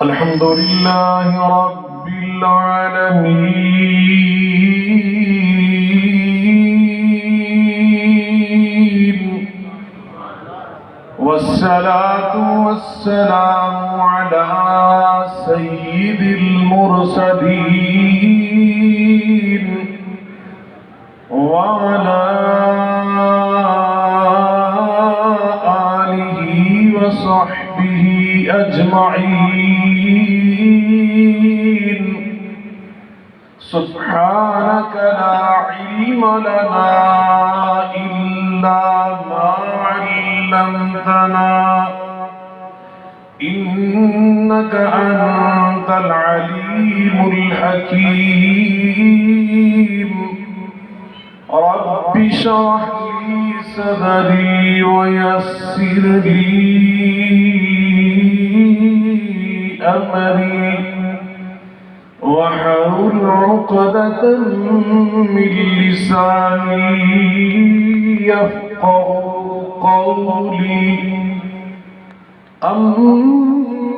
الحمد لله رب العالمين، والصلاة والسلام على سيد المرسلين وعلى آله وصحبه أجمعين. سبحانك لا علم لنا إلا ما علمتنا إنك أنت العليم الحكيم. رب اشرح لي صدري ويسر لي أمري واحلل عقدة من لساني يفقهوا قولي. أما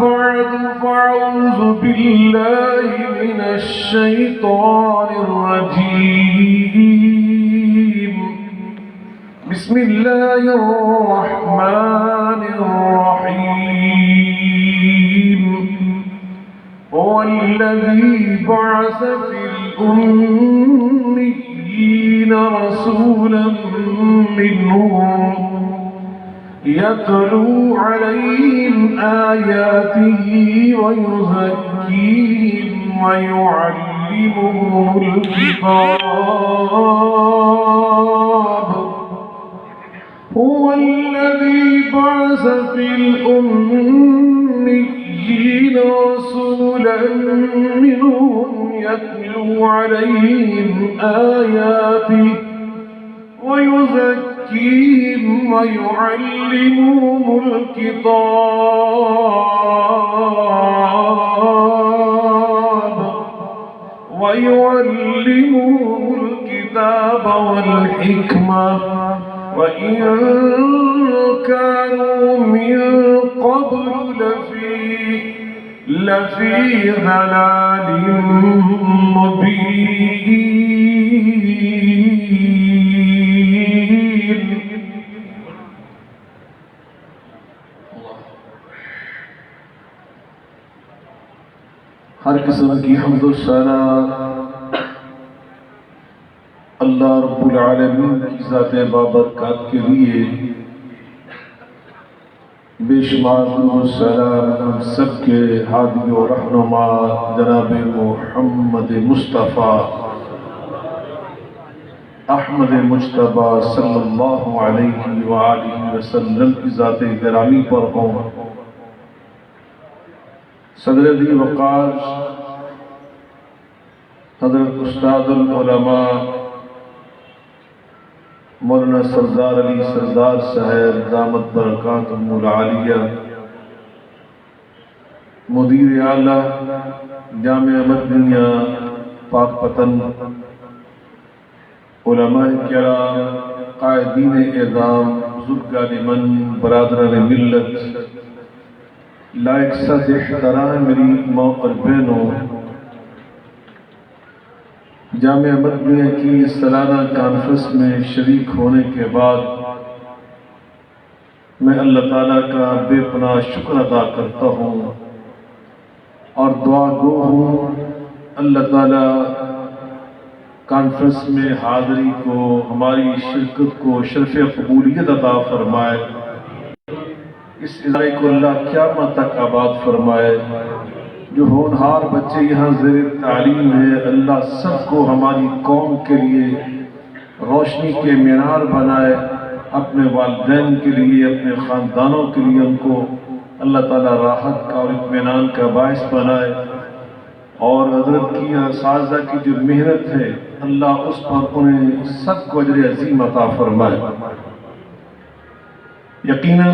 بعد فأعوذ بالله من الشيطان الرجيم. بسم الله الرحمن الرحيم. هو الذي بعث في الأميين رسولا منهم يتلو عليهم آياته ويزكيهم ويعلمهم الكتاب. هو الذي بعث في الأميين رسولا منهم يتلو عليهم آياته ويزكيهم ويعلمهم الكتاب والحكمة وإن كانوا من قبل لفي ضلال مبين. ہر قسم کی حمد و ثنا اللہ رب العالمین کی ذات بابرکات کے لیے. بے شمار درود و سلام ہم سب کے ہادی و رہنما جناب محمد مصطفیٰ احمد مجتبیٰ صلی اللہ علیہ وآلہ وسلم کی ذات گرامی پر ہوں. صدر دی وقار حضرت استاد العلماء مولانا سردار علی سردار صاحب دامت برکاتہم العالیہ، مدیر اعلیٰ جامعہ مدنیہ پاک پتن، علماء کرام، قائدین اعظام، بزرگان من، برادران ملت، لائق صد احترام میری ماں اور بہنوں، جامعہ مدنیہ کی سالانہ کانفرنس میں شریک ہونے کے بعد میں اللہ تعالیٰ کا بے پناہ شکر ادا کرتا ہوں اور دعا گو ہوں اللہ تعالیٰ کانفرنس میں حاضری کو، ہماری شرکت کو شرف قبولیت عطا فرمائے. اس ادارے کو اللہ قیامت تک آباد فرمائے. جو ہونہار بچے یہاں زیر تعلیم ہے، اللہ سب کو ہماری قوم کے لیے روشنی کے مینار بنائے. اپنے والدین کے لیے، اپنے خاندانوں کے لیے ان کو اللہ تعالیٰ راحت کا اور اطمینان کا باعث بنائے. اور حضرت کی اساتذہ کی جو محنت ہے اللہ اس پر انہیں سب کو اجر عظیم عطا فرمائے. یقیناً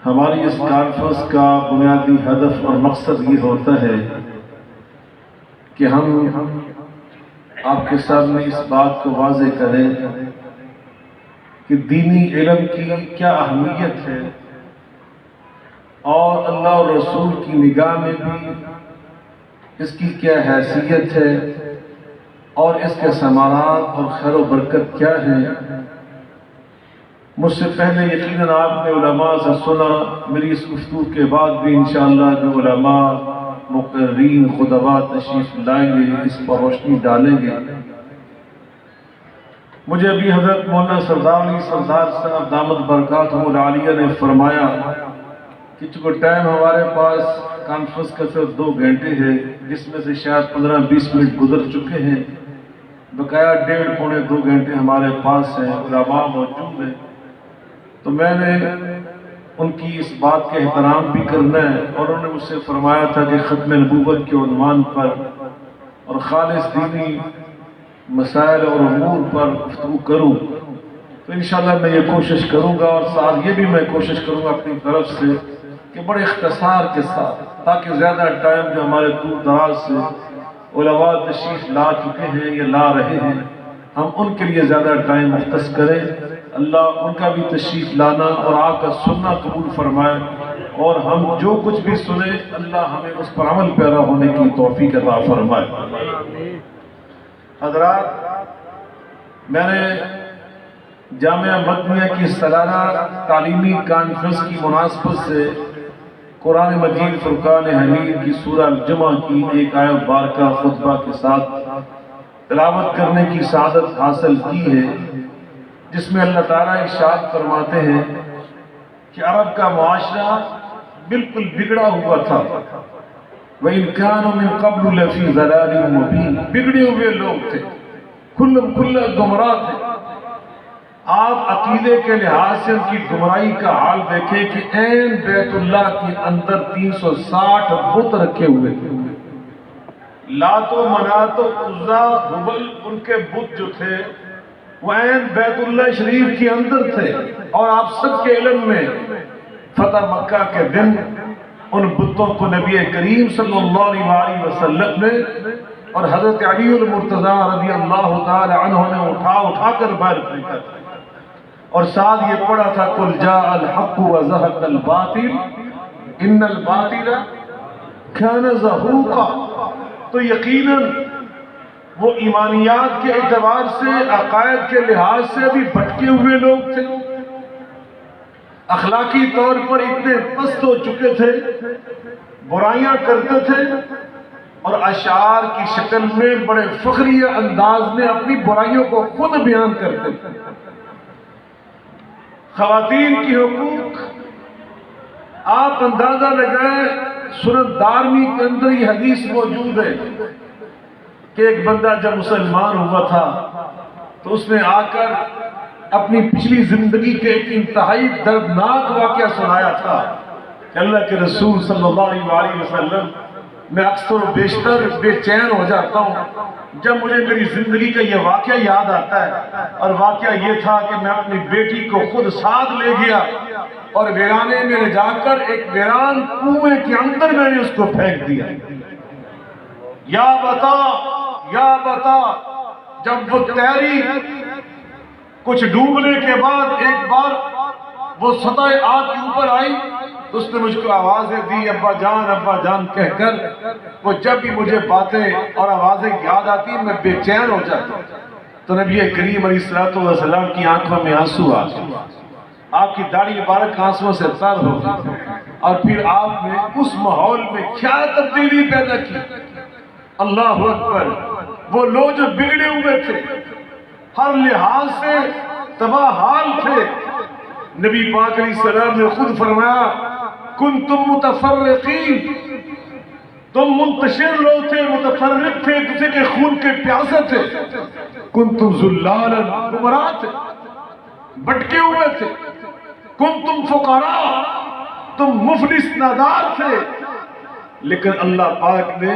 ہماری اس کانفرنس کا بنیادی ہدف اور مقصد یہ ہوتا ہے کہ ہم آپ کے سامنے اس بات کو واضح کریں کہ دینی علم کی کیا اہمیت ہے اور اللہ اور رسول کی نگاہ میں بھی اس کی کیا حیثیت ہے اور اس کے ثمرات اور خیر و برکت کیا ہے۔ مجھ سے پہلے یقیناً آپ نے علماء سے سنا، میری اس گفتگو کے بعد بھی انشاءاللہ جو علماء مقررین خطباء تشریف لائیں گے اس پر روشنی ڈالیں گے۔ مجھے ابھی حضرت مولانا سردار علی سردار صاحب دامت برکاتہم العالیہ نے فرمایا کہ چونکہ ٹائم ہمارے پاس کانفرنس کا صرف 2 گھنٹے ہے، جس میں سے شاید 15-20 منٹ گزر چکے ہیں، بقایا 1.5-2 گھنٹے ہمارے پاس ہیں، علماء موجود ہیں، تو میں نے ان کی اس بات کا احترام بھی کرنا ہے، اور انہوں نے مجھ سے فرمایا تھا کہ ختم نبوت کے عنوان پر اور خالص دینی مسائل اور امور پر گفتگو کروں، تو انشاءاللہ میں یہ کوشش کروں گا، اور ساتھ یہ بھی میں کوشش کروں گا اپنی طرف سے کہ بڑے اختصار کے ساتھ، تاکہ زیادہ ٹائم جو ہمارے دور دراز سے علماء تشریف لا چکے ہیں یا لا رہے ہیں، ہم ان کے لیے زیادہ ٹائم مختص کریں۔ اللہ ان کا بھی تشریف لانا اور آپ کا سننا قبول فرمائے، اور ہم جو کچھ بھی سنیں اللہ ہمیں اس پر عمل پیرا ہونے کی توفیق عطا فرمائے۔ حضرات، میں نے جامعہ مدنیہ کی سالانہ تعلیمی کانفرنس کی مناسبت سے قرآن مجید فرقان حمید کی سورہ الجمعہ کی ایک آیت بارکہ خطبہ کے ساتھ تلاوت کرنے کی سعادت حاصل کی ہے، جس میں اللہ تعالیٰ ارشاد فرماتے ہیں کہ عرب کا معاشرہ بالکل بگڑا ہوا تھا، وَإِنْ كَانُوا مِنْ قَبْلُ لَفِي ضَلَالٍ مُبِينٍ، بگڑے ہوئے لوگ تھے، کھلا گمراہ تھے۔ آپ عقیدے کے لحاظ سے ان کی گمراہی کا حال دیکھیں کہ عین بیت اللہ کے اندر 360 بت رکھے ہوئے تھے، لات و منات و عزا ہبل ان کے بت جو تھے وہ عین بیت اللہ شریف کے اندر تھے، اور آپ سب کے علم میں فتح مکہ کے دن ان بتوں کو نبی کریم صلی اللہ علیہ وسلم نے اور حضرت علی المرتضیٰ رضی اللہ تعالی عنہ نے اٹھا کر باہر پھینکا تھا، اور ساتھ یہ پڑھا تھا قُلْ جَاءَ الْحَقُّ وَزَهَقَ الْبَاطِلُ إِنَّ الْبَاطِلَ كَانَ زَهُوقًا۔ تو یقیناً وہ ایمانیات کے اعتبار سے، عقائد کے لحاظ سے ابھی بھٹکے ہوئے لوگ تھے، اخلاقی طور پر اتنے پست ہو چکے تھے، برائیاں کرتے تھے، اور اشعار کی شکل میں بڑے فخریہ انداز میں اپنی برائیوں کو خود بیان کرتے تھے۔ خواتین کی حقوق، آپ اندازہ لگائیں، سنن دارمی کے اندر یہ حدیث موجود ہے کہ ایک بندہ جب مسلمان ہوا تھا تو اس نے آ کر اپنی پچھلی زندگی کے ایک انتہائی دردناک واقعہ سنایا تھا کہ اللہ کے رسول صلی اللہ علیہ وسلم، میں اکثر و بیشتر بے چین ہو جاتا ہوں جب مجھے میری زندگی کا یہ واقعہ یاد آتا ہے، اور واقعہ یہ تھا کہ میں اپنی بیٹی کو خود ساتھ لے گیا اور ویرانے میں لے جا کر ایک ویران کنویں کے اندر میں نے اس کو پھینک دیا۔ یا بتا، جب وہ تیری کچھ ڈوبنے کے بعد ایک بار وہ سطح آگ کے اوپر آئی تو اس نے مجھ کو آوازیں دی، ابا جان کہہ کر، وہ جب بھی مجھے باتیں اور آوازیں یاد آتی میں بے چین ہو جاتا ہوں۔ تو نبی کریم علیہ السلام کی آنکھوں میں آنسو آ گئے، آپ کی داڑھی مبارک آنسوؤں سے تر ہو گئی، اور پھر آپ نے اس ماحول میں کیا تبدیلی پیدا کی۔ اللہ اکبر، وہ لوگ جو بگڑے ہوئے تھے، ہر لحاظ سے تباہ حال تھے، نبی پاک علیہ السلام نے خود فرمایا کنتم متفرقین، تم منتشر لوگ تھے، متفرق تھے، کسی کے خون کے پیاسے تھے، کنتم ذلالا، گمراہ تھے، بٹکے ہوئے تھے، کنتم فقراء، تم مفلس نادار تھے، لیکن اللہ پاک نے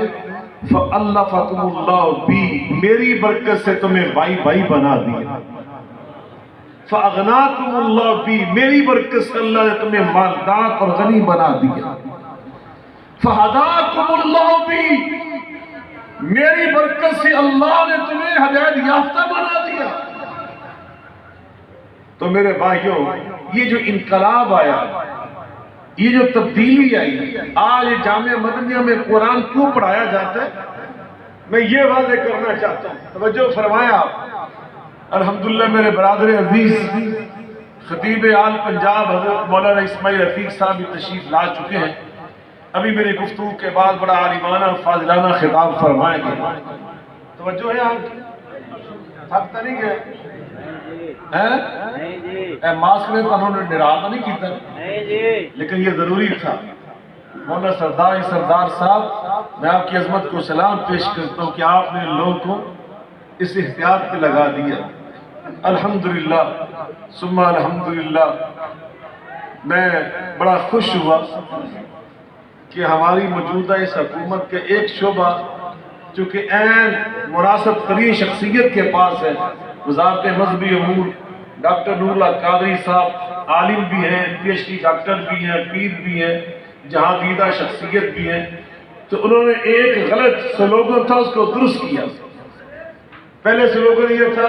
فَأَلَّفَكُمُ اللَّهُ بِي، میری برکت سے تمہیں بھائی بنا دیا، فَأَغْنَاكُمُ اللَّهُ بِي، میری برکت سے اللہ نے تمہیں مالدار اور غنی بنا دیا، فَهَدَاكُمُ اللَّهُ بِي، میری برکت سے اللہ نے تمہیں ہدایت یافتہ بنا دیا۔ تو میرے بھائیوں، یہ جو انقلاب آیا یہ جو تبدیلی آئی، آج جامعہ مدنیہ میں قرآن کیوں پڑھایا جاتا ہے، میں یہ واضح کرنا چاہتا ہوں، توجہ فرمائیں آپ۔ الحمدللہ میرے برادر عزیز خطیب آل پنجاب حضرت مولانا اسماعیل رفیق صاحب بھی تشریف لا چکے ہیں، ابھی میری گفتگو کے بعد بڑا عالمانہ فاضلانہ خطاب فرمائیں گے۔ توجہ ہے آپ، تھک تو نہیں گئے؟ اے ماسک نے تو انہوں نے ڈرانا نہیں کیتا، لیکن یہ ضروری تھا۔ مولانا سردار صاحب، میں آپ کی عظمت کو سلام پیش کرتا ہوں کہ آپ نے لوگوں کو اس احتیاط پہ لگا دیا، الحمدللہ ثم الحمدللہ۔ میں بڑا خوش ہوا کہ ہماری موجودہ اس حکومت کے ایک شعبہ چونکہ عین مناسب ترین شخصیت کے پاس ہے، وزارت مذہبی امور، ڈاکٹر نور اللہ قادری صاحب عالم بھی ہیں، پی ایچ ڈی ڈاکٹر بھی ہیں، پیر بھی ہیں، جہاں دیدہ شخصیت بھی ہیں، تو انہوں نے ایک غلط سلوگن تھا اس کو درست کیا۔ پہلے سلوگن یہ تھا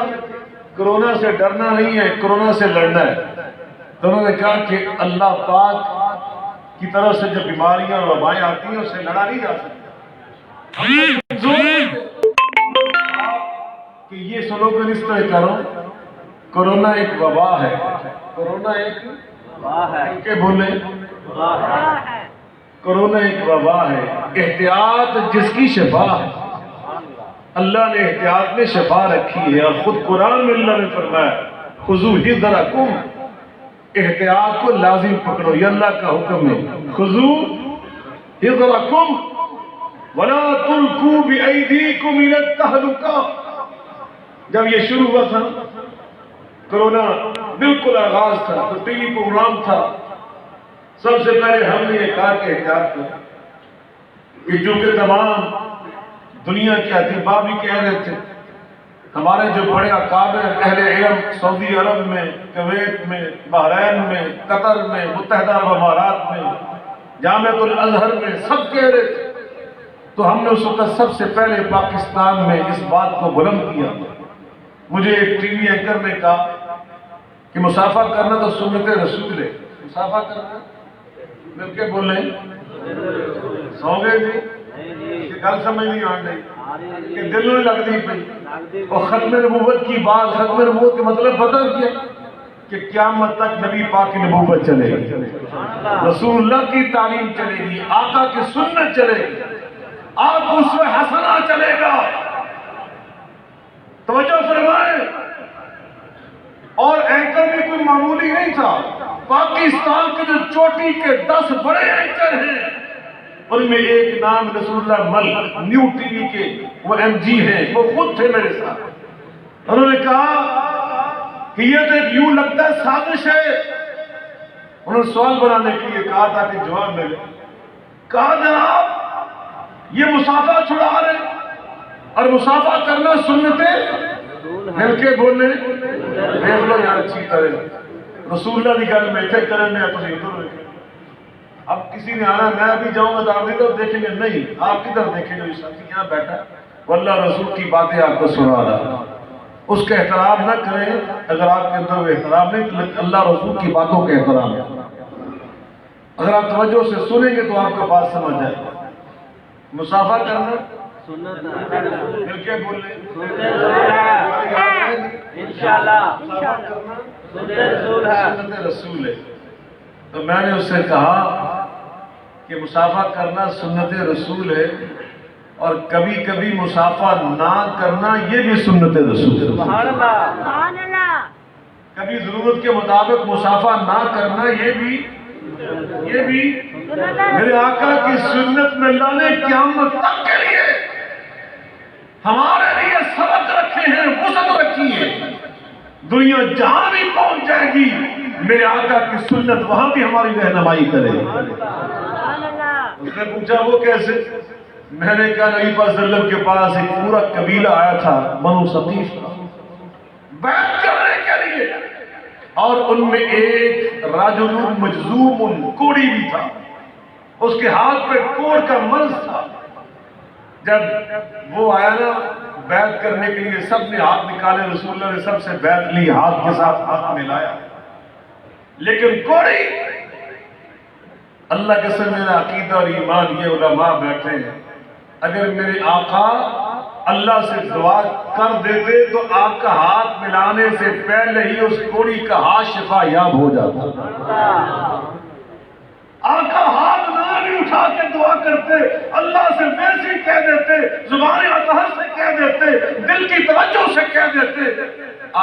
کرونا سے ڈرنا نہیں ہے، کرونا سے لڑنا ہے۔ تو انہوں نے کہا کہ اللہ پاک کی طرف سے جب بیماریاں اور وبائیں آتی ہیں اسے لڑا نہیں جا سکتا، کہ یہ سلوگن اس طرح کرو، کرونا ایک وبا ہے، کرونا ایک وبا ہے، کہ بولے کرونا ایک وبا ہے، احتیاط جس کی شفا ہے۔ اللہ نے احتیاط میں شفا رکھی ہے، اور خود قرآن میں اللہ نے فرمایا خذوا حذرکم، احتیاط کو لازم پکڑو، یہ اللہ کا حکم ہے، خذوا حذرکم ولا تلقوا بأیدیکم الی التہلکہ۔ جب یہ شروع ہوا تھا کرونا، بالکل آغاز تھا، تو ٹی وی پروگرام تھا، سب سے پہلے ہم نے یہ کہا کہ احتیاط کرو، کہ چونکہ تمام دنیا کے اطباء بھی کہہ رہے تھے، ہمارے جو بڑے اکابر اہل علم سعودی عرب میں، کویت میں، بحرین میں، قطر میں، متحدہ عرب امارات میں، جامعۃ الازہر میں، سب کہہ رہے تھے۔ تو ہم نے اس وقت سب سے پہلے پاکستان میں اس بات کو بلند کیا۔ مجھے ایک ٹی وی اینکر نے کہا کہ مسافہ کرنا تو سنت رسول ہے، مسافہ کرنا مل کے بولیں، سو گئے جی کہ گل سمجھ نہیں آن رہی، کہ دل نہیں لگتی پئی۔ اور ختم نبوت کی بات، ختم نبوت کے مطلب پتہ کیا کہ قیامت تک نبی پاک کی نبوت چلے گی، رسول اللہ کی تعلیم چلے گی، آقا کی سنت چلے گی، آپ اسوہ حسنہ چلے گا۔ توجہ فرمائیں، اور اینکر بھی کوئی معمولی نہیں تھا، پاکستان کے جو چوٹی کے 10 بڑے اینکر ہیں ان میں ایک نام رسول اللہ مل، نیو ٹی وی کے وہ ایم جی ہیں، وہ خود تھے میرے ساتھ۔ انہوں نے کہا کہ یہ تو ایک یوں لگتا ہے سازش ہے۔ انہوں نے سوال بنانے کے لیے کہا تھا کہ جواب ملے، کہا جناب یہ مسافہ چھڑا رہے اور مسافہ کرنا سنتیں مل کے بولنے، دیکھ لو یار اچھی طرح رسول اللہ کی گل میں تھے کرنے تو نہیں ادھر۔ اب کسی نے آنا میں بھی جاؤں گا تو آپ ادھر دیکھیں گے، نہیں آپ کدھر دیکھیں گے، شخص یہاں بیٹھا وہ اللہ رسول کی باتیں آپ کو سنا رہا، اس کا احترام نہ کریں۔ اگر آپ کے اندر وہ احترام نہیں تو اللہ رسول کی باتوں کا احترام ہے۔ اگر آپ توجہ سے سنیں گے تو آپ کو بات سمجھ جائے گا۔ مسافہ کرنا مل کے بولیں انشاءاللہ، مسافہ کرنا سنت رسول ہے۔ تو میں نے اس سے کہا کہ مسافہ کرنا سنت رسول ہے، اور کبھی کبھی مسافہ نہ کرنا یہ بھی سنت رسول ہے۔ سبحان اللہ۔ کبھی ضرورت کے مطابق مسافہ نہ کرنا یہ بھی میرے آقا کی سنت میں اللہ نے قیامت تک کے لیے ہمارے لیے سبق رکھے ہیں، وسعت رکھی ہے۔ دنیا جہاں بھی پہنچ جائے گی میرے آقا کی سنت وہاں بھی ہماری رہنمائی کرے۔ اس نے پوچھا وہ کیسے؟ میں نے کہا نبی پاک صلی اللہ علیہ وسلم کے پاس ایک پورا قبیلہ آیا تھا بنو ثقیف کا بیعت کرنے کے لیے، اور ان میں ایک رجل مجذوم کوڑی بھی تھا، اس کے ہاتھ پہ کوڑ کا مرض تھا۔ جب وہ آیا نا بیعت کرنے کے لیے سب نے ہاتھ نکالے، رسول اللہ نے سب سے بیعت لی، ہاتھ کے ساتھ ہاتھ ملایا، لیکن کوڑی اللہ کے ساتھ میرا عقیدہ اور ایمان یہ علماء بیٹھے ہیں، اگر میرے آقا اللہ سے دعا کر دیتے تو آپ کا ہاتھ ملانے سے پہلے ہی اس کوڑی کا ہاتھ شفا یاب ہو جاتا۔ آقا ہاتھ نہ بھی اٹھا کے دعا کرتے، اللہ سے ویسے ہی کہہ دیتے، زبان اطہر سے کہہ دیتے، دل کی توجہ سے کہہ دیتے،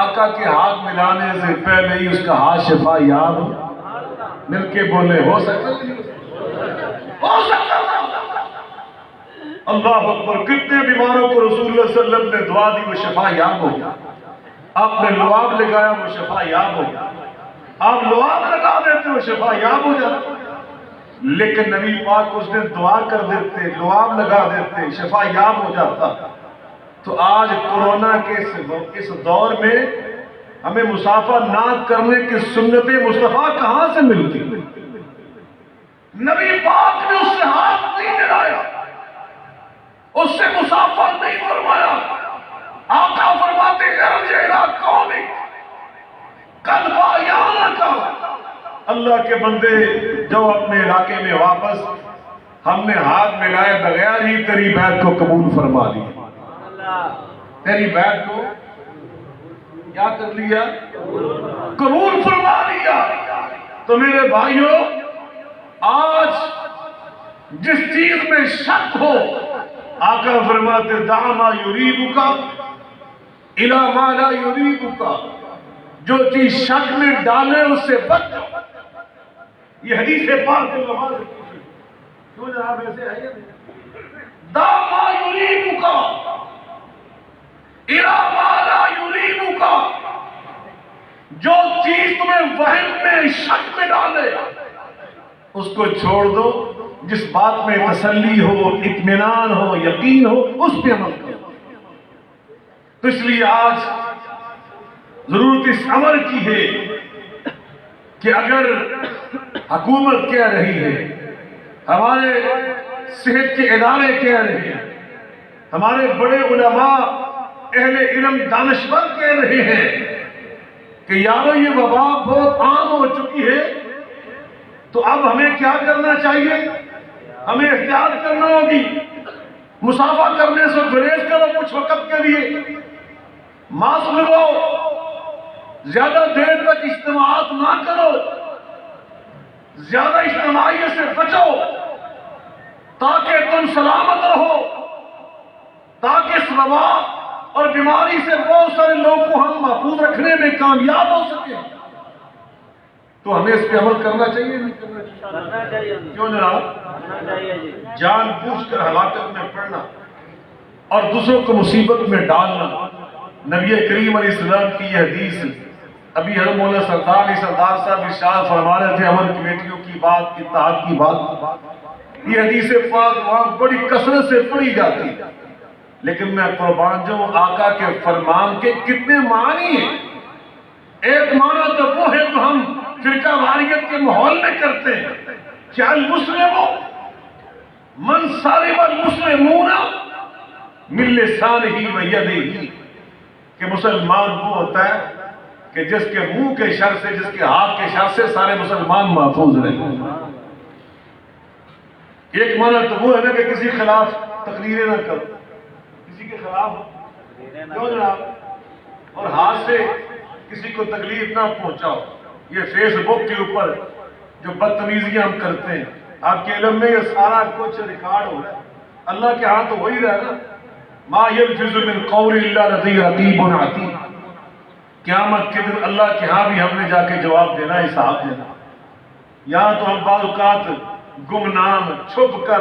آقا کے ہاتھ ملانے سے پہلے ہی اس کا ہاتھ شفا یاب مل کے بولے ہو سکتا ہو سکتا۔ اللہ اکبر، کتنے بیماروں کو رسول اللہ صلی اللہ علیہ وسلم نے دعا دی وہ شفا یاب ہو گیا، آپ نے لعاب لگایا وہ شفا یاب ہو گیا، آپ لعاب لگا دیتے وہ شفا یاب ہو جاتا، لیکن نبی پاک اس دن دعا کر دیتے، لعاب لگا دیتے، شفا یاب ہو جاتا۔ تو آج کورونا کے اس دور میں ہمیں مسافہ نہ کرنے کی سنت مصطفیٰ کہاں سے ملتی؟ نبی پاک نے اس سے ہاتھ نہیں ملایا، اس سے مسافہ نہیں فرمایا۔ آقا فرماتے ہیں ارجع الی قومک قد بایعنک، اللہ کے بندے جو اپنے علاقے میں واپس، ہم نے ہاتھ ملائے بغیر ہی تیری بیعت کو قبول فرما لیا، تیری بیعت کو کیا کر لیا؟ قبول فرما لیا۔ تو میرے بھائیوں، آج جس چیز میں شک ہو، آقا فرماتے دع ما یریبک الی ما لا یریبک، جو چیز شک میں ڈالے اس سے بچ جاؤ۔ یہ حدیث پاک کے لفظ کیوں جناب ایسے ہے؟ دع ما یریبک الی ما لا یریبک، جو چیز تمہیں وہم میں شک میں ڈالے اس کو چھوڑ دو، جس بات میں تسلی ہو، اطمینان ہو، یقین ہو، اس پہ عمل کرو۔ تو اس لیے آج ضرورت اس امر کی ہے کہ اگر حکومت کہہ رہی ہے، ہمارے صحت کے ادارے کہہ رہے ہیں، ہمارے بڑے علماء اہل علم دانشور کہہ رہے ہیں کہ یارو یہ وبا بہت عام ہو چکی ہے، تو اب ہمیں کیا کرنا چاہیے؟ ہمیں احتیاط کرنا ہوگی، مسافہ کرنے سے گریز کرو کچھ وقت کے لیے، ماسک لگاؤ، زیادہ دیر تک اجتماعات نہ کرو، زیادہ اجتماعیت سے بچو تاکہ تم سلامت رہو، تاکہ اس وبا اور بیماری سے بہت سارے لوگوں کو ہم محفوظ رکھنے میں کامیاب ہو سکیں۔ تو ہمیں اس پہ عمل کرنا چاہیے نہیں کرنا چاہیے؟ کیوں جناب؟ جان بوجھ کر ہلاکت میں پڑنا اور دوسروں کو مصیبت میں ڈالنا، نبی کریم علیہ السلام کی یہ حدیث ابھی حضرت مولانا سردار علی سردار صاحب ارشاد فرما رہے تھے، امن کمیٹیوں کی بات، اتحاد کی بات، یہ حدیث پاک وہاں بڑی کثرت سے پڑھی جاتی ہے، لیکن میں قربان جاؤں آقا کے فرمان کے کتنے معنی ہیں۔ ایک معنی تو وہ ہے جو ہم فرقہ واریت کے ماحول میں کرتے ہیں، کیا المسلموں من سالم المسلمون من لسانہ و یدہ، کہ مسلمان وہ ہوتا ہے کہ جس کے منہ کے شر سے، جس کے ہاتھ کے شر سے سارے مسلمان محفوظ رہے۔ ایک معنی تو وہ ہے نا کہ کسی خلاف تقریریں نہ کرو، کسی کے خلاف کیوں جناب، اور ہاتھ سے کسی کو تکلیف نہ پہنچاؤ۔ یہ فیس بک کے اوپر جو بدتمیزیاں ہم کرتے ہیں، آپ کے علم میں یہ سارا کچھ ریکارڈ ہو رہا ہے، اللہ کے ہاں تو وہی رہا نا، ما یلفظ من قول الا لدیہ رقیب عتید، قیامت کے دن اللہ کے ہاں بھی ہم نے جا کے جواب دینا، حساب دینا۔ یہاں تو ہم بعض اوقات گمنام چھپ کر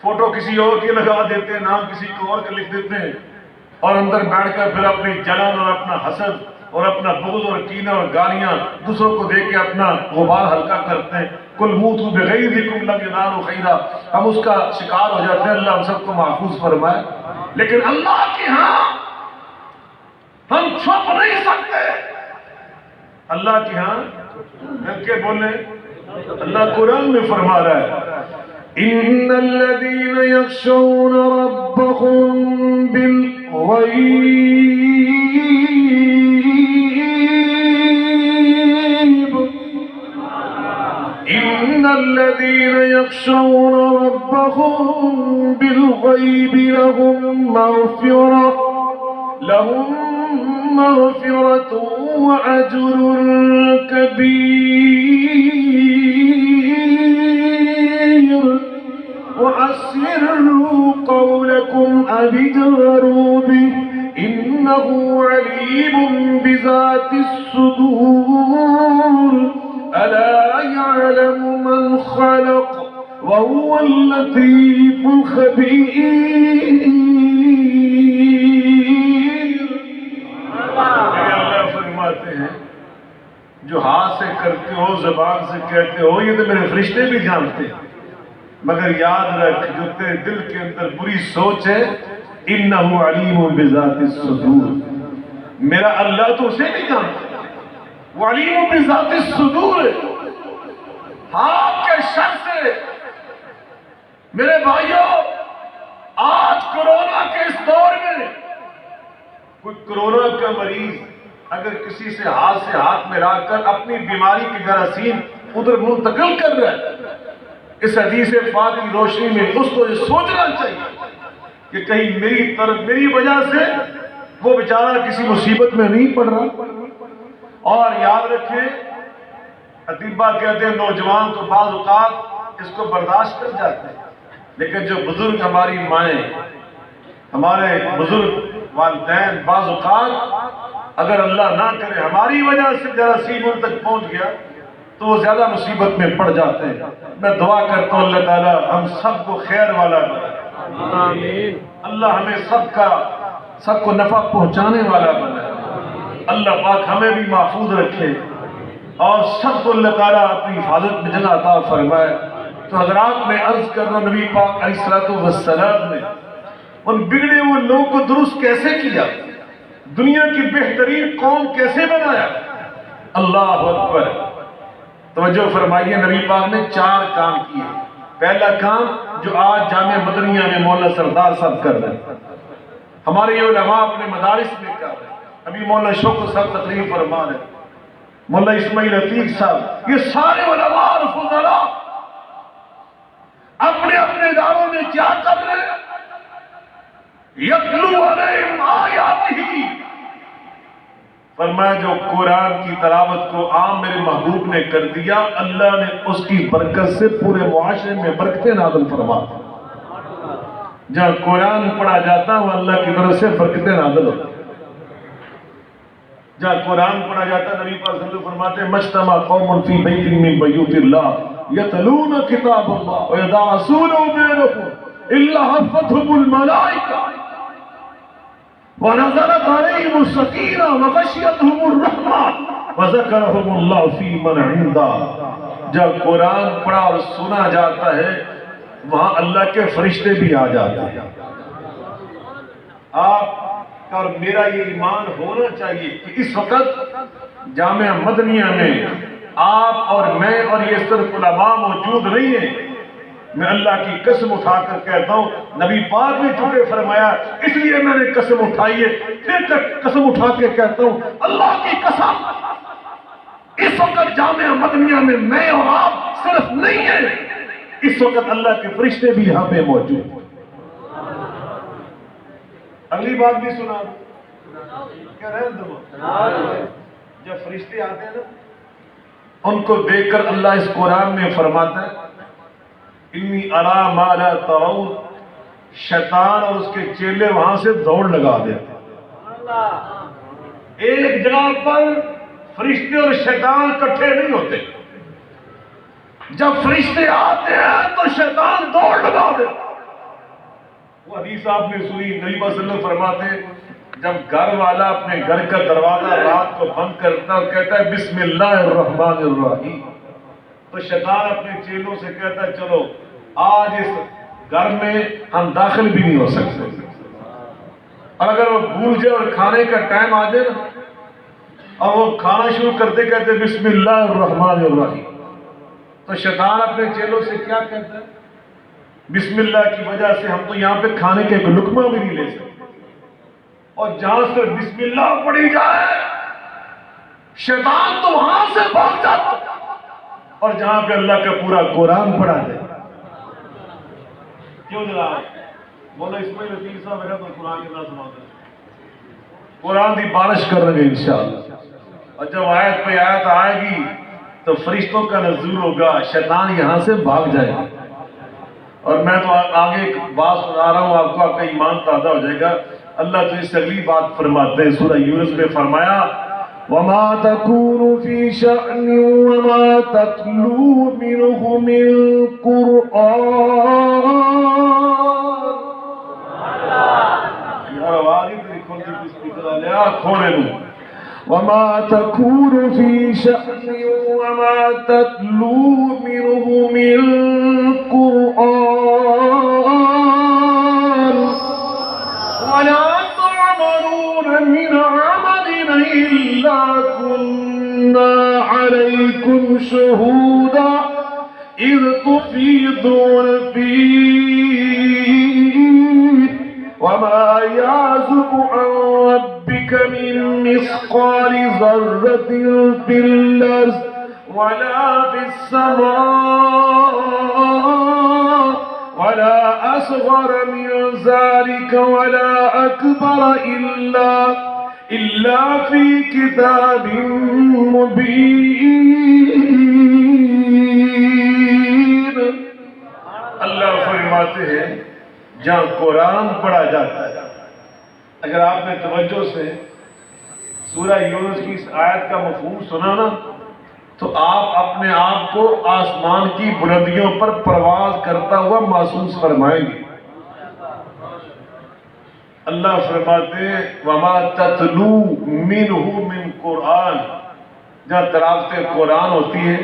فوٹو کسی اور کی لگا دیتے ہیں، نام کسی کو اور کا لکھ دیتے ہیں، اور اندر بیٹھ کر پھر اپنی جلن اور اپنا حسد اور اپنا بغض اور کینہ اور گالیاں دوسروں کو دے کے اپنا غبار ہلکا کرتے ہیں۔ کل موتوا بغیظکم لم ینالوا خیرا، ہم اس کا شکار ہو جاتے ہیں، اللہ ہم سب کو محفوظ فرمائے۔ لیکن اللہ کے ہاں ہم چھپ نہیں سکتے، اللہ کے ہاں مل کے بولیں۔ اللہ قرآن میں فرما رہا ہے ان الذين يخشون ربهم بالغيب ان إن الذين يخشون ربهم بالغيب لهم مغفرة وأجر كبير وأسروا قولكم أو اجهروا به إنه عليم بذات الصدور ألا يعلم من خلق وهو اللطيف الخبير. اللہ فرماتے ہیں جو ہاتھ سے کرتے ہو زبان سے کہتے ہو یہ تو میرے فرشتے بھی جانتے ہیں، مگر یاد رکھ جو تیرے دل کے اندر بری سوچ ہے انہ علیم بذات الصدور، میرا اللہ تو اسے بھی جانتا ہے، وہ علیم بذات الصدور ہے، ہاتھ کے شر سے۔ میرے بھائیوں آج کورونا کے اس دور میں کوئی کورونا کا مریض اگر کسی سے ہاتھ ملا کر اپنی بیماری کی جراثیم ادھر منتقل کر رہا ہے، اس حدیث پاک کی روشنی میں اس کو یہ سوچنا چاہیے کہ کہیں میری وجہ سے وہ بیچارہ کسی مصیبت میں نہیں پڑ رہا۔ اور یاد رکھیں اطباء کہتے ہیں نوجوان تو بعض اوقات اس کو برداشت کر جاتے ہیں، لیکن جو بزرگ ہماری مائیں ہمارے بزرگ والدین بعض اوقات اگر اللہ نہ کرے ہماری وجہ سے جراثیم ان تک پہنچ گیا تو وہ زیادہ مصیبت میں پڑ جاتے ہیں۔ میں دعا کرتا ہوں اللہ تعالیٰ ہم سب کو خیر والا بنائے، اللہ ہمیں سب کو نفع پہنچانے والا بنائے، اللہ پاک ہمیں بھی محفوظ رکھے اور سب کو اللہ تعالیٰ اپنی حفاظت میں جگہ عطا فرمائے۔ تو حضرات میں عرض کر رہا ہوں نبی پاک علیہ السلام نے ان بگڑے ہوئے لوگوں کو درست کیسے کیا، دنیا کی بہترین قوم کیسے بنایا۔ اللہ اکبر، توجہ فرمائیے نبی پاک نے 4 کام کیے۔ پہلا کام جو آج جامعہ مدنیہ میں مولانا سردار صاحب کر رہے ہیں، ہمارے یہ علماء اپنے مدارس میں کر رہے ہیں، ابھی مولانا شوکت صاحب تقریر فرما رہے ہیں، مولانا اسماعیل عتیق صاحب، یہ سارے علماء اور فضلاء اپنے اداروں میں کیا کر رہے ہیں؟ یتلو علیہم آیاتہ، فرمایا جو قرآن کی تلاوت کو عام میرے محبوب نے کر دیا اللہ نے اس کی برکت سے پورے معاشرے میں برکتیں نازل فرما۔ جہاں قرآن پڑھا جاتا وہ اللہ کی طرف سے برکتیں نازل ہوتی، جہاں قرآن پڑھا جاتا نبی پاک صلی اللہ علیہ وسلم فرماتے ہیں مجتمع قوم فی بیت من بیوت اللہ یتلون کتاب اللہ ویدعسون بینہم الا حفتهم الملائکہ ونزلت علیہم السکینہ وغشیتہم الرحمہ وذکرہم اللہ فی من عندہ۔ جب قرآن پڑھا اور سنا جاتا ہے وہاں اللہ کے فرشتے بھی آ جاتے ہیں۔ آپ کا اور میرا یہ ایمان ہونا چاہیے کہ اس وقت جامعہ مدنیہ میں آپ اور میں اور یہ صرف علماء موجود نہیں ہیں، میں اللہ کی قسم اٹھا کر کہتا ہوں نبی پاک نے چونکہ فرمایا اس لیے میں نے قسم اٹھائی ہے، پھر قسم اٹھا کے کہتا ہوں اللہ کی قسم اس وقت جامعہ مدنیہ میں میں اور آپ صرف نہیں ہیں، اس وقت اللہ کے فرشتے بھی یہاں پہ موجود ہیں۔ اگلی بات بھی سنا کیا رہے دو جب فرشتے آتے ہیں نا ان کو دیکھ کر اللہ اس قرآن میں فرماتا ہے انی ارا ما لا ترون، شیطان اور اس کے چیلے وہاں سے دوڑ لگا دیتے ہیں۔ ایک جگہ پر فرشتے اور شیطان اکٹھے نہیں ہوتے، جب فرشتے آتے ہیں تو شیطان دوڑ لگا دیتے ہیں۔ وہ حدیث آپ نے سنی نبی صلی اللہ علیہ وسلم فرماتے ہیں جب گھر والا اپنے گھر کا دروازہ رات کو بند کرتا ہے اور کہتا ہے بسم اللہ الرحمن الرحیم تو شیطان اپنے چیلوں سے کہتا ہے چلو آج اس گھر میں ہم داخل بھی نہیں ہو سکتے، اور اگر وہ بھول جائے اور کھانے کا ٹائم آ جائے نا اور وہ کھانا شروع کرتے کہتے بسم اللہ الرحمن الرحیم تو شیطان اپنے چیلوں سے کیا کہتا ہے بسم اللہ کی وجہ سے ہم تو یہاں پہ کھانے کے ایک لقمہ بھی نہیں لے سکتے، اور جہاں سے بسم اللہ پڑھی جائے شیطان تو وہاں سے بھاگ جاتا اور جہاں پہ اللہ کا پورا قرآن پڑھا جائے. کیوں جناب مولا اسماعیل لطیف صاحب میرا تو قرآن کے نام سنا دیں قرآن کی بارش کریں گے انشاءاللہ. اور جب آیت پہ آیت آئے گی تو فرشتوں کا نزول ہوگا, شیطان یہاں سے بھاگ جائے گا. اور میں تو آگے ایک بات سنا رہا ہوں آپ کو, آپ کا ایمان تازہ ہو جائے گا. اللہ تو اس سے اگلی بات فرماتے ہیں سورہ یونس میں فرمایا وَمَا تَكُونُ فِي شَأْنٍ وَمَا تَتْلُو مِنْهُ مِنْ قُرْآنٍ. یار آواز ہی تیری کھول دی کس کی طرح لیا کھولے لوں. وَمَا تَكُونُ فِي شَأْنٍ وَمَا تَتْلُو مِنْهُ مِنْ قُرْآنٍ وَلَا تَعْمَلُونَ مِنْ عَمَلٍ إِلَّا كُنَّا عَلَيْكُمْ شُهُودًا إِذْ تُفِيضُونَ فِيهِ وَمَا يَعْزُبُ عَنْ رَبِّكَ مِنْ مِثْقَالِ ذَرَّةٍ فِي الْأَرْضِ وَلَا فِي السَّمَاءِ وَلَا أَصْغَرَ مِنْ ذَلِكَ وَلَا أَكْبَرَ إِلَّا فِي كِتَابٍ مُبِينٍ. اللہ فرماتے ہیں جہاں قرآن پڑھا جاتا ہے, اگر آپ نے توجہ سے سورہ یونس کی اس آیت کا مفہوم سنا نا تو آپ اپنے آپ کو آسمان کی بلندیوں پر پرواز کرتا ہوا محسوس فرمائیں گے. اللہ فرماتے ہیں وَمَا تَتْلُو مِنْهُ مِنْ قُرْآنٍ, جہاں تلاوت قرآن ہوتی ہے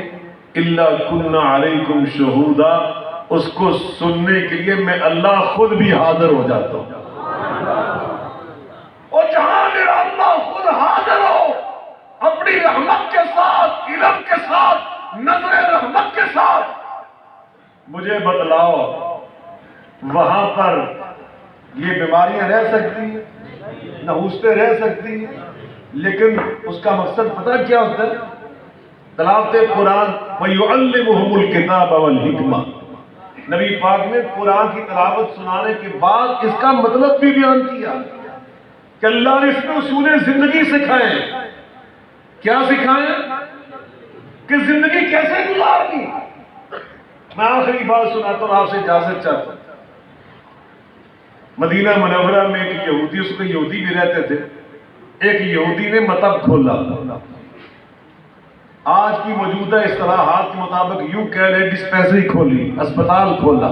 إِلَّا كُنَّا عَلَيْكُمْ شُهُودًا, اس کو سننے کے لیے میں اللہ خود بھی حاضر ہو جاتا ہوں. اور جہاں میرا اللہ خود حاضر ہو اپنی رحمت کے ساتھ, علم کے ساتھ, نظر رحمت کے ساتھ, مجھے بتلاؤ وہاں پر یہ بیماریاں رہ سکتی ہیں, نحوستیں رہ سکتی ہیں, لیکن اس کا مقصد پتہ کیا ہوتا ہے؟ تلاوت قرآن وَيُعَلِّمُهُمُ الْكِتَابَ وَالْحِكْمَةَ. نبی پاک نے قرآن کی تلاوت سنانے کے بعد اس کا مطلب بھی بیان کیا کہ اللہ نے اس میں اصول زندگی سکھائے. کیا سکھائے؟ کہ زندگی کیسے گزارنی. میں آخری بات سناتا ہوں, آپ سے اجازت چاہتا ہوں. مدینہ منورہ میں ایک یہودی, اس کو یہودی بھی رہتے تھے, ایک یہودی نے مطب کھولا. آج کی موجودہ اصطلاحات کے مطابق یوں کہہ لیں ڈسپینسری کھولی, اسپتال کھولا.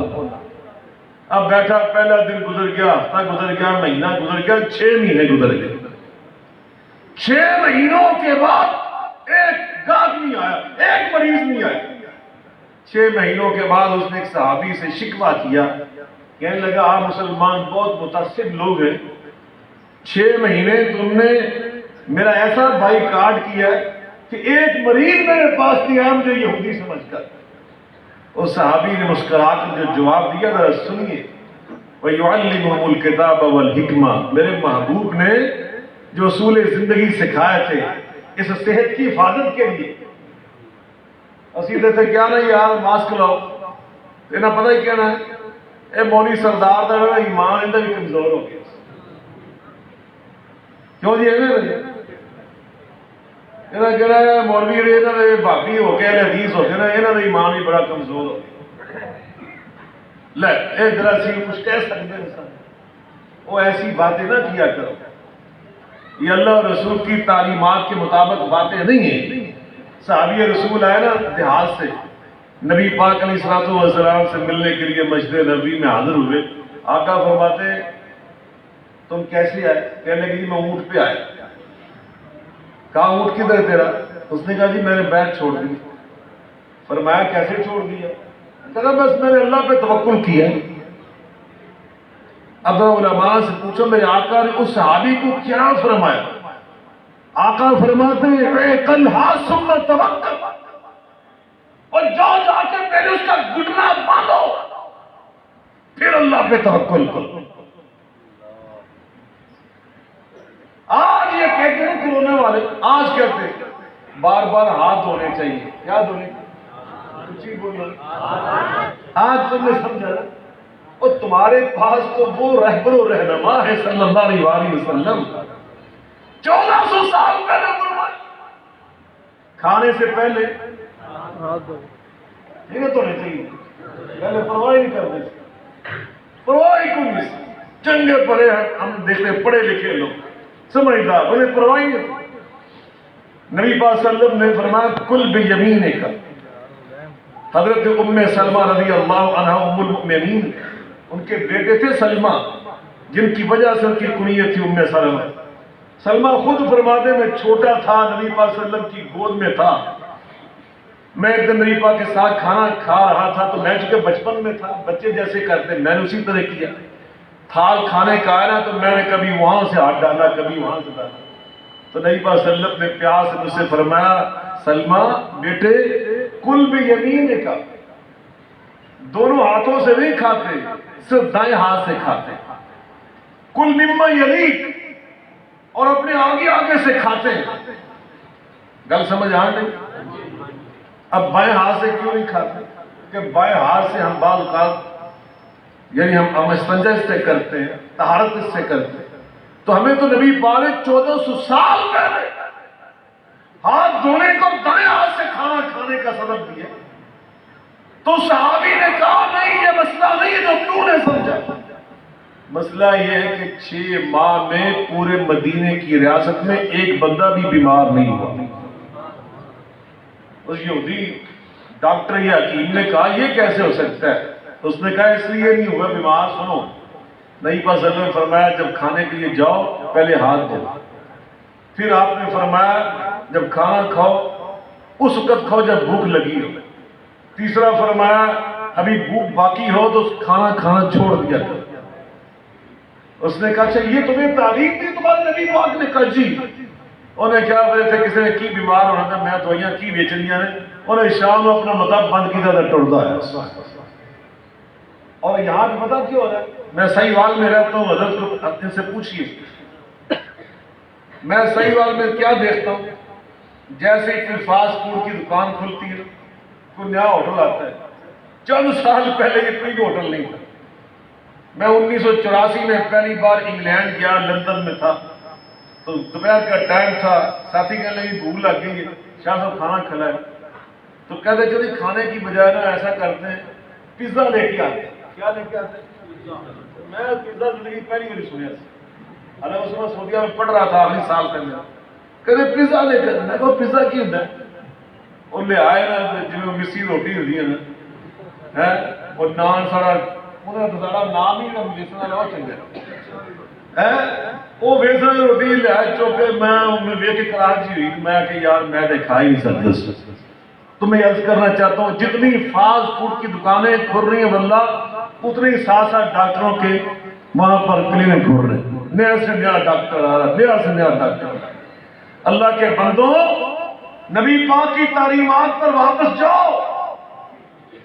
اب بیٹھا, پہلا دن گزر گیا, ہفتہ گزر گیا, مہینہ گزر گیا, 6 مہینے گزر گئے. 6 مہینوں کے بعد ایک گاہک نہیں آیا, ایک مریض نہیں آیا. 6 مہینوں کے بعد اس نے ایک صحابی سے شکوہ کیا, کہنے لگا آپ مسلمان بہت متعصب لوگ ہیں, 6 مہینے تم نے میرا ایسا بائی کاٹ کیا کہ ایک مریض میرے پاس نہیں آیا مجھے یہودی سمجھ کر. اس صحابی نے مسکرا کر جو جواب دیا ذرا سنیے, وَيُعَلِّمُهُمُ الْكِتَابَ وَالْحِكْمَةَ. میرے محبوب نے جو اصول زندگی سکھائے تھے اس صحت کی حفاظت کے لیے. سیدھے سے کیا نا یار ماسک لاؤ, انہیں پتہ ہی کہنا ہے اے مولوی سردار دا ایمان اندر بھی کمزور ہو گیا. کیوں جی ایویں انہیں کہنا ہے مولوی رہے بھابی ہو کے حدیث ہو کے نا یہاں کا ایمان بھی بڑا کمزور ہو گیا. لے اے ذرا سی کچھ کہہ سکتے ہیں, وہ ایسی باتیں نہ کیا کرو, یہ اللہ اور رسول کی تعلیمات کے مطابق باتیں نہیں ہیں. صحابی رسول آئے نا دیہات سے, نبی پاک علیہ الصلوۃ والسلام سے ملنے کے لیے مسجد نبوی میں حاضر ہوئے. آقا فرماتے تم کیسے آئے؟ کہنے لگے میں اونٹ پہ آیا. کہا اونٹ کدھر ہے تیرا؟ اس نے کہا جی میں نے بیگ چھوڑ دی. فرمایا کیسے چھوڑ دیا؟ کہا بس میں نے اللہ پہ توکل کیا. اب علماء سے پوچھو میرے آقا نے اس صحابی کو کیا فرمایا؟ آقا فرماتے ہیں کل ہاتھ ثم توکل, اور جا کے پہلے اس کا گھٹنا باندھو پھر اللہ پہ توکل کرو. آج یہ کہتے ہیں کرونا والے, آج کہتے ہیں بار بار ہاتھ دھونے چاہیے. کیا دھونے؟ اچھی بولو آج تم نے سمجھا نا اور تمہارے پاس تو وہ رہبر و رہنما ہے صلی اللہ علیہ وسلم 1400 سال پہلے فرمایا کھانے سے پہلے یہ تو نہیں چاہیے پہلے پرواہ نہیں کرنے پرواہ ہی کیوں نہیں چنگے پڑے ہیں ہم دیکھ رہے پڑھے لکھے لوگ سمجھدار انہیں پرواہ ہی نہیں نبی پاک صلی اللہ علیہ وسلم نے فرمایا کل بیمینک حضرت ام سلمہ رضی اللہ عنہ ام المؤمنین ان کے بیٹے تھے سلمہ جن کی وجہ سے ان کی کنیت تھی ام سلمہ سلمہ خود فرماتے میں چھوٹا تھا نبی پاک صلی اللہ علیہ وسلم کی گود میں تھا میں ایک دن نبی پاک کے ساتھ کھانا کھا رہا تھا تو میں چونکہ بچپن میں تھا بچے جیسے کرتے میں نے اسی طرح کیا تھال کھانے کا آیا نا تو میں نے کبھی وہاں سے ہاتھ ڈالا کبھی وہاں سے ڈالا تو نبی پاک صلی اللہ علیہ وسلم نے پیار سے مجھ سے فرمایا سلمہ بیٹے کل بھی یمین کا دونوں ہاتھوں سے نہیں کھاتے صرف دائیں ہاتھ سے کھاتے کل مما یلیک اور اپنے آگے آگے سے کھاتے گل سمجھ آ نہیں اب بائیں ہاتھ سے کیوں نہیں کھاتے کہ بائیں ہاتھ سے ہم بعض اوقات یعنی ہم استنجا اس سے کرتے ہیں طہارت اس سے کرتے ہیں تو ہمیں تو نبی پاک نے 1400 سال پہلے ہاتھ دھونے کو دائیں ہاتھ سے کھانا کھانے کا سبب دیا تو صحابی نے کہا نہیں یہ مسئلہ نہیں ہے جو تو نے سمجھا مسئلہ یہ ہے کہ 6 ماہ میں پورے مدینے کی ریاست میں ایک بندہ بھی بیمار نہیں ہوا اس یہودی ڈاکٹر یا حکیم نے کہا یہ کیسے ہو سکتا ہے اس نے کہا اس لیے نہیں ہوا بیمار سنو نبی پاک صلی اللہ علیہ وسلم نے فرمایا جب کھانے کے لیے جاؤ پہلے ہاتھ دھو پھر آپ نے فرمایا جب کھانا کھاؤ اس وقت کھاؤ جب بھوک لگی ہو تیسرا فرمایا ابھی بھوک باقی ہو تو کھانا کھانا چھوڑ دیا کرو اس نے کہا اچھا یہ تمہیں تعلیم دی تمہارے نبی پاک نے کہا جی انہیں کیا وجہ تھے کسی نے کی بیمار ہونا تھا میں دوائیاں کی بیچنیاں نے انہیں شام میں اپنا مطلب بند کی زیادہ ٹوڑتا ہے اور یہاں بھی پتا کیوں ہو رہا ہے میں سہیوال میں رہتا ہوں حضرت کو اپنے سے پوچھئے میں سہیوال میں کیا دیکھتا ہوں جیسے کوئی فاسٹ فوڈ کی دکان کھلتی ہے کوئی نیا ہوٹل آتا ہے چند سال پہلے یہ کوئی ہوٹل نہیں تھا میں 1984 میں پہلی بار انگلینڈ گیا لندن میں تھا تو دوپہر کا ٹائم تھا ساتھی کہنے لگی بھوک لگ گئی ہے شاہ صاحب کھانا کھلائے تو کہتے چلے کھانے کی بجائے نا ایسا کرتے ہیں پیزا لے کے آتے کیا لے کے آتے میں پیزا زندگی پہلی بار سنیا تھا اللہ اس میں سعودیہ میں پڑھ رہا تھا آخری سال پہلے کہتے پیزا لے کر میں کہا پیزا کی ہوتا ہے اور لے آئے نا جو مسی روٹی ہوتی ہے نا اور نان سارا نام ہی ویسن والا چنگا وہ ویسن روٹی لیا چوکے میں ویک کے کراچی ہوئی میں کہ یار میں تو کھا ہی نہیں سکتا تو میں عرض کرنا چاہتا ہوں جتنی فاسٹ فوڈ کی دکانیں کھل رہی ہیں واللہ اتنی ساتھ ساتھ ڈاکٹروں کے وہاں پر کلینک کھول رہے ہیں نیا سے نیا ڈاکٹر آ رہا نیا سے نیا ڈاکٹر اللہ کے بندوں نبی پاک کی تعلیمات پر واپس جاؤ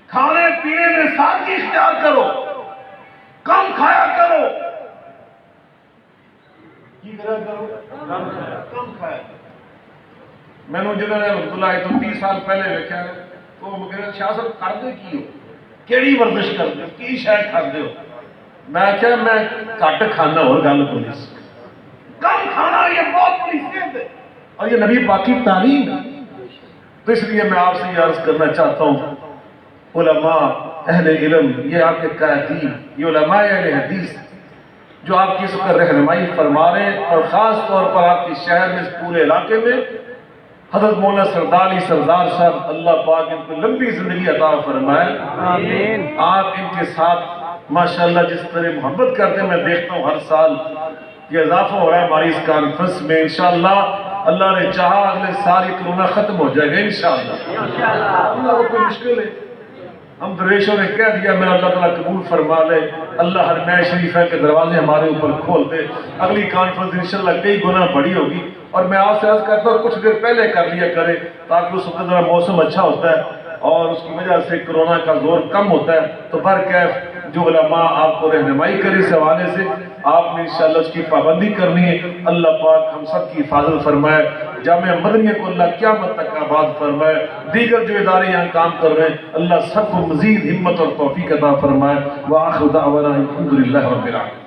کھانے پینے میں سادگی اختیار کرو کم کھایا کرو کم کھایا میں نے جنہوں نے رحمت اللہ تو 30 سال پہلے دیکھا تو وہ کہتے شاہ صاحب کرتے کی ہو کیڑی ورزش کرتے ہو کی شاید کھاتے ہو میں کیا میں کٹ کھانا اور گل پولیس کم کھانا یہ بہت بڑی صحت ہے اور یہ نبی پاک کی تعلیم ہے تو اس لیے میں آپ سے یہ عرض کرنا چاہتا ہوں علماء اہل علم یہ آپ کے قائدین یہ علماء اہل حدیث جو آپ کی اس پر رہنمائی فرما رہے ہیں اور خاص طور پر آپ کی شہر میں اس پورے علاقے میں حضرت مولانا سردار علی سردار صاحب اللہ پاک ان کو لمبی زندگی عطا فرمائے آمین آپ ان کے ساتھ ماشاءاللہ جس طرح محبت کرتے ہیں میں دیکھتا ہوں ہر سال یہ اضافہ ہو رہا ہے ہماری اس کانفرنس میں انشاءاللہ اللہ نے چاہا اگلے سال یہ کرونا ختم ہو جائے گا انشاءاللہ اللہ کو کوئی مشکل ہے ہم درویشوں نے کہہ دیا میرا اللہ تعالیٰ قبول فرما لے اللہ ہر نئے شریفہ کے دروازے ہمارے اوپر کھول دے اگلی کانفرنس انشاءاللہ کئی گنا بڑی ہوگی اور میں آپ سے عرض کرتا ہوں کچھ دیر پہلے کر لیا کرے تاکہ اس وقت ذرا موسم اچھا ہوتا ہے اور اس کی وجہ سے کرونا کا زور کم ہوتا ہے تو برکیف جو علماء آپ کو رہنمائی کرے اس حوالے سے آپ نے انشاءاللہ اس کی پابندی کرنی ہے اللہ پاک ہم سب کی حفاظت فرمائے جامعہ مدنیہ کو اللہ قیامت تک آباد فرمائے، دیگر جو ادارے یہاں کام کر رہے ہیں اللہ سب کو مزید ہمت اور توفیق عطا فرمائے۔ وآخر دعوانا الحمدللہ رب العالمین۔